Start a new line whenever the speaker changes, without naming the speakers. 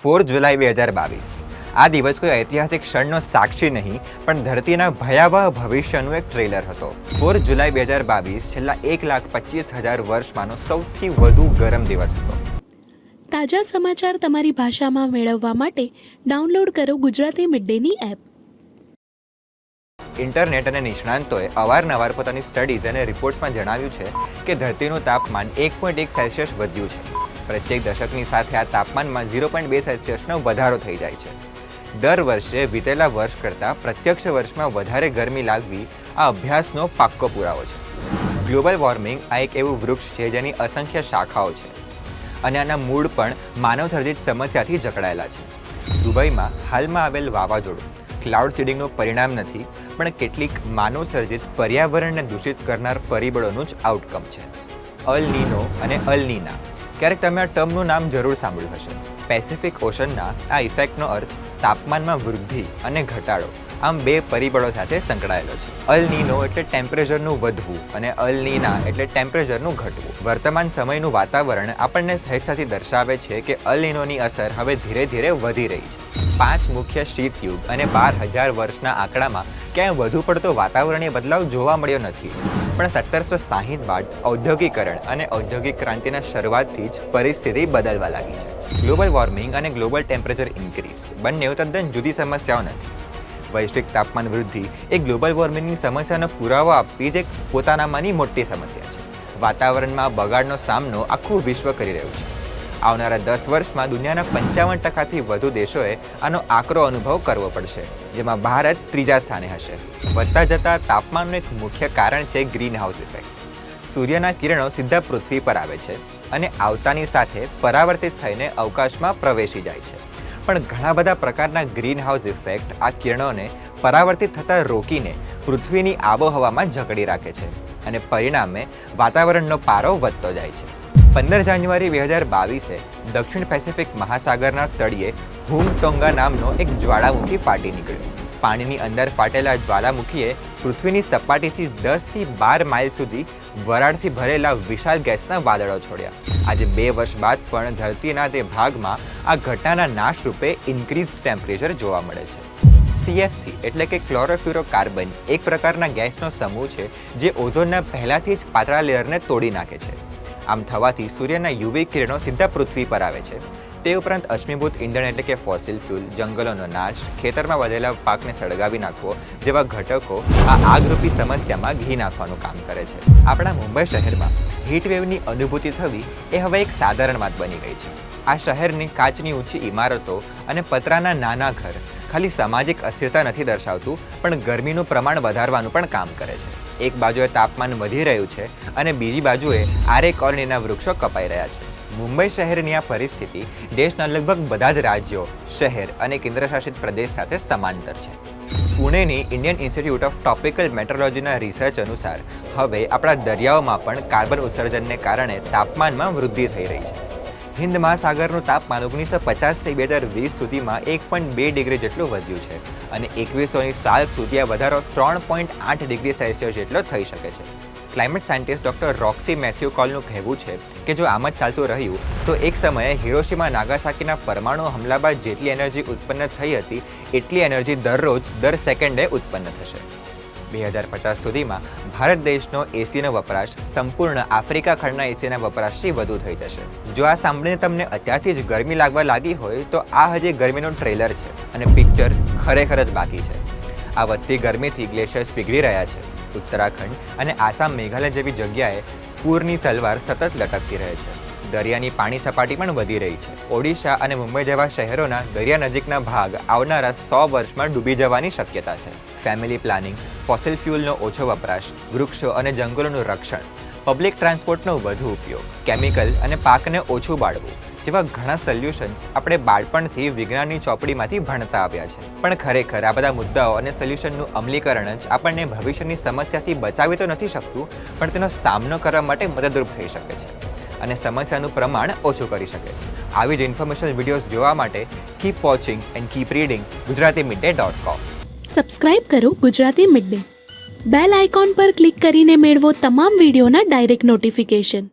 4 જુલાઈ 2022 આ દિવસ કોઈ ઐતિહાસિક ક્ષણનો સાક્ષી નહીં પણ ધરતીના ભયાવહ ભવિષ્યનું એક ટ્રેલર હતો। 4 જુલાઈ 2022 છેલ્લા 1,25,000 વર્ષમાંનો સૌથી વધુ ગરમ દિવસ હતો।
તાજા સમાચાર તમારી ભાષામાં મેળવવા માટે ડાઉનલોડ કરો ગુજરાતી મિડ ડેની એપ।
ઇન્ટરનેટ અને નિષ્ણાંતોએ અવારનવાર પોતાની સ્ટડીઝ અને રિપોર્ટ્સમાં જણાવ્યું છે કે ધરતીનું તાપમાન 1.1 સેલ્સિયસ વધ્યું છે। પ્રત્યેક દશકની સાથે આ તાપમાનમાં 0.2 સેલ્સિયસનો વધારો થઈ જાય છે। દર વર્ષે વીતેલા વર્ષ કરતાં પ્રત્યક્ષ વર્ષમાં વધારે ગરમી લાગવી આ અભ્યાસનો પાક્કો પુરાવો છે। ગ્લોબલ વોર્મિંગ આ એક એવું વૃક્ષ છે જેની અસંખ્ય શાખાઓ છે અને આના મૂળ પણ માનવસર્જિત સમસ્યાથી જકડાયેલા છે। દુબઈમાં હાલમાં આવેલ વાવાઝોડું ક્લાઉડ સીડિંગનું પરિણામ નથી પણ કેટલીક માનવસર્જિત પર્યાવરણને દૂષિત કરનાર પરિબળોનું જ આઉટકમ છે। અલ નીનો અને અલ નીના, ક્યારેક તમે આ ટર્મનું નામ જરૂર સાંભળ્યું હશે। પેસિફિક ઓશનના આ ઇફેક્ટનો અર્થ તાપમાનમાં વૃદ્ધિ અને ઘટાડો આમ બે પરિબળો સાથે સંકળાયેલો છે। અલ નીનો એટલે ટેમ્પરેચરનું વધવું અને અલ નીના એટલે ટેમ્પરેચરનું ઘટવું। વર્તમાન સમયનું વાતાવરણ આપણને સહેજતાથી દર્શાવે છે કે અલ નીનોની અસર હવે ધીરે ધીરે વધી રહી છે। 5 મુખ્ય શીતયુગ અને 12,000 વર્ષના આંકડામાં ક્યાંય વધુ પડતો વાતાવરણીય બદલાવ જોવા મળ્યો નથી પણ 1760 બાદ ઔદ્યોગિકરણ અને ઔદ્યોગિક ક્રાંતિના શરૂઆતથી જ પરિસ્થિતિ બદલવા લાગી છે। ગ્લોબલ વોર્મિંગ અને ગ્લોબલ ટેમ્પરેચર ઇન્ક્રીઝ બંને તદ્દન જુદી સમસ્યાઓ નથી। વૈશ્વિક તાપમાન વૃદ્ધિ એ ગ્લોબલ વોર્મિંગની સમસ્યાનો પુરાવો આપવી જ એક પોતાનામાંની મોટી સમસ્યા છે। વાતાવરણમાં બગાડનો સામનો આખું વિશ્વ કરી રહ્યું છે। આવનારા 10 વર્ષમાં દુનિયાના 55%થી વધુ દેશોએ આનો આકરો અનુભવ કરવો પડશે, જેમાં ભારત ત્રીજા સ્થાને હશે। વધતા જતા તાપમાનનું એક મુખ્ય કારણ છે ગ્રીન હાઉસ ઇફેક્ટ। સૂર્યના કિરણો સીધા પૃથ્વી પર આવે છે અને આવતાની સાથે પરાવર્તિત થઈને અવકાશમાં પ્રવેશી જાય છે પણ ઘણા બધા પ્રકારના ગ્રીન હાઉસ ઇફેક્ટ આ કિરણોને પરાવર્તિત થતાં રોકીને પૃથ્વીની આબોહવામાં જકડી રાખે છે અને પરિણામે વાતાવરણનો પારો વધતો જાય છે। 15 જાન્યુઆરી 2022 દક્ષિણ પેસિફિક મહાસાગરના તળિયે હુંગટોંગા નામનો એક જ્વાળામુખી ફાટી નીકળ્યો। પાણીની અંદર ફાટેલા જ્વાળામુખીએ પૃથ્વીની સપાટીથી 10થી 12 માઇલ સુધી વરાળથી ભરેલા વિશાળ ગેસના વાદળો છોડ્યા। આજે 2 વર્ષ બાદ પણ ધરતીના તે ભાગમાં આ ઘટનાના નાશ રૂપે ઇન્ક્રીઝ ટેમ્પરેચર જોવા મળે છે। CFC એટલે કે ક્લોરોફ્લોરોકાર્બન એક પ્રકારના ગેસનો સમૂહ છે જે ઓઝોનના પહેલાથી જ પાતળા લેયરને તોડી નાખે છે। આમ થવાથી સૂર્યના યુવી કિરણો સીધા પૃથ્વી પર આવે છે। તે ઉપરાંત અશ્મિભૂત ઇંધણ એટલે કે ફોસિલ ફ્યુલ, જંગલોનો નાશ, ખેતરમાં વધેલા પાકને સળગાવી નાખવો જેવા ઘટકો આ આગરૂપી સમસ્યામાં ઘી નાખવાનું કામ કરે છે। આપણા મુંબઈ શહેરમાં હીટવેવની અનુભૂતિ થવી એ હવે એક સાધારણ વાત બની ગઈ છે। આ શહેરની કાચની ઊંચી ઇમારતો અને પતરાના નાના ઘર ખાલી સામાજિક અસ્થિરતા નથી દર્શાવતું પણ ગરમીનું પ્રમાણ વધારવાનું પણ કામ કરે છે। એક બાજુએ તાપમાન વધી રહ્યું છે અને બીજી બાજુએ આરે કોલોનીના વૃક્ષો કપાઈ રહ્યા છે। મુંબઈ શહેરની આ પરિસ્થિતિ દેશના લગભગ બધા જ રાજ્યો, શહેર અને કેન્દ્રશાસિત પ્રદેશ સાથે સમાંતર છે। પુણેની ઇન્ડિયન ઇન્સ્ટિટ્યૂટ ઓફ ટ્રોપિકલ મેટ્રોલોજીના રિસર્ચ અનુસાર હવે આપણા દરિયાઓમાં પણ કાર્બન ઉત્સર્જનને કારણે તાપમાનમાં વૃદ્ધિ થઈ રહી છે। હિન્દ મહાસાગરનું તાપમાન 1950થી 2020 સુધીમાં 1.2 ડિગ્રી જેટલું વધ્યું છે અને 2100ની સાલ સુધી આ વધારો 3.8 ડિગ્રી સેલ્સિયસ જેટલો થઈ શકે છે। ક્લાઇમેટ સાયન્ટિસ્ટ ડૉક્ટર રોક્સી મેથ્યુ કોલનું કહેવું છે કે જો આમ જ ચાલતું રહ્યું તો એક સમયે હિરોશિમા નાગાસાકીના પરમાણુ હમલા બાદ જેટલી એનર્જી ઉત્પન્ન થઈ હતી એટલી એનર્જી દરરોજ દર સેકન્ડે ઉત્પન્ન થશે। 2050 સુધીમાં ભારત દેશનો એસીનો વપરાશ સંપૂર્ણ આફ્રિકા ખંડના એસીના વપરાશથી વધુ થઈ જશે। જો આ સાંભળીને તમને અત્યારથી જ ગરમી લાગવા લાગી હોય તો આ હજી ગરમીનું ટ્રેલર છે અને પિક્ચર ખરેખર જ બાકી છે। આ વધતી ગરમીથી ગ્લેશિયર્સ પીગળી રહ્યા છે। ઉત્તરાખંડ અને આસામ, મેઘાલય જેવી જગ્યાએ પૂરની તલવાર સતત લટકતી રહે છે। દરિયાની પાણી સપાટી પણ વધી રહી છે। ઓડિશા અને મુંબઈ જેવા શહેરોના દરિયા નજીકના ભાગ આવનારા 100 વર્ષમાં ડૂબી જવાની શક્યતા છે। ફેમિલી પ્લાનિંગ, ફોસિલ ફ્યુલનો ઓછો વપરાશ, વૃક્ષો અને જંગલોનું રક્ષણ, પબ્લિક ટ્રાન્સપોર્ટનો વધુ ઉપયોગ, કેમિકલ અને પાકને ઓછું બાળવું જેવા ઘણા સોલ્યુશન્સ આપણે બાળપણથી વિજ્ઞાનની ચોપડીમાંથી ભણતા આવ્યા છે પણ ખરેખર આ બધા મુદ્દાઓ અને સોલ્યુશનનું અમલીકરણ જ આપણને ભવિષ્યની સમસ્યાથી બચાવી તો નથી શકતું પણ તેનો સામનો કરવા માટે મદદરૂપ થઈ શકે છે અને સમસ્યાનું પ્રમાણ ઓછું કરી શકે છે। આવી જ ઇન્ફોર્મેશનલ વિડીયોઝ જોવા માટે keep watching and keep reading gujaratimiddle.com।
Subscribe કરો Gujarati mid day. Bell icon પર ક્લિક કરીને મેળવો તમામ વિડીયોના ડાયરેક્ટ નોટિફિકેશન।